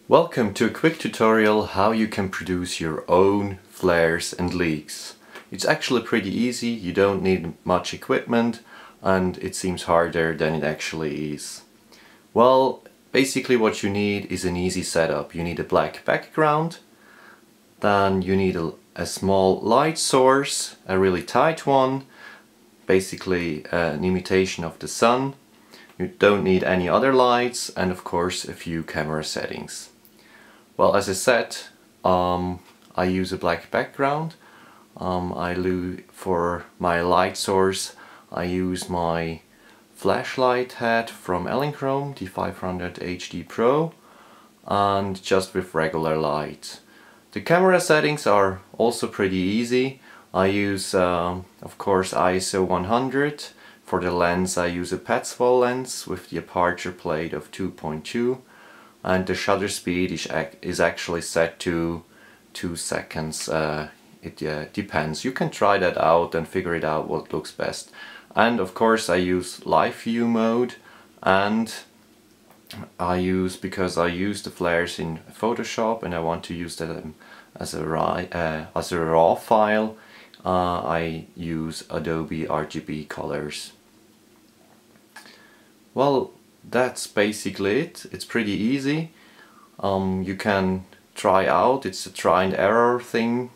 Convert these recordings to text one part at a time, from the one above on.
Welcome to a quick tutorial how you can produce your own flares and leaks. It's actually pretty easy, you don't need much equipment and it seems harder than it actually is. Well, basically what you need is an easy setup. You need a black background, then you need a small light source, a really tight one, basically an imitation of the sun. You don't need any other lights and of course a few camera settings. Well, as I said, I use a black background. For my light source I use my flashlight head from Elinchrom, the 500 HD Pro, and just with regular light. The camera settings are also pretty easy. I use of course ISO 100. For the lens I use a Petzval lens with the aperture plate of 2.2. And the shutter speed is actually set to 2 seconds. It depends. You can try that out and figure it out what looks best. And of course I use live view mode, and because I use the flares in Photoshop and I want to use them as a raw file, I use Adobe RGB colors. Well, that's basically it. It's pretty easy. You can try out, it's a try and error thing.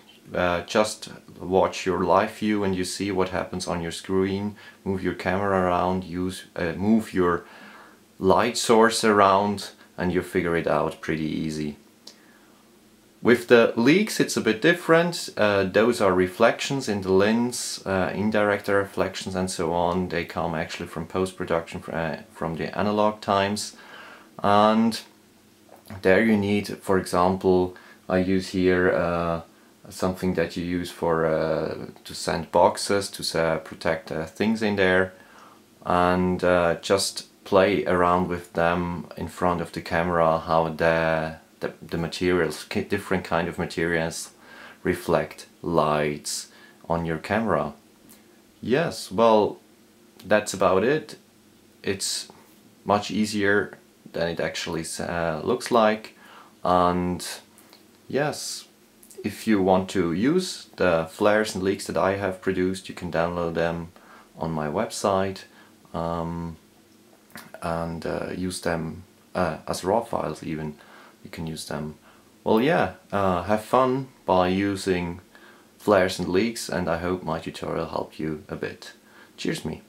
Just watch your live view and you see what happens on your screen. Move your camera around, move your light source around, and you figure it out pretty easy. With the leaks it's a bit different. Those are reflections in the lens, indirect reflections and so on. They come actually from post-production, from the analog times. And there you need, for example, I use here something that you use for to sand boxes, to protect things in there. And just play around with them in front of the camera, how the materials, different kind of materials reflect lights on your camera. Yes, well, that's about it. It's much easier than it actually looks like. And yes, if you want to use the flares and leaks that I have produced, you can download them on my website and use them as raw files even. You can use them. Well, yeah, have fun by using flares and leaks, and I hope my tutorial helped you a bit. Cheers me.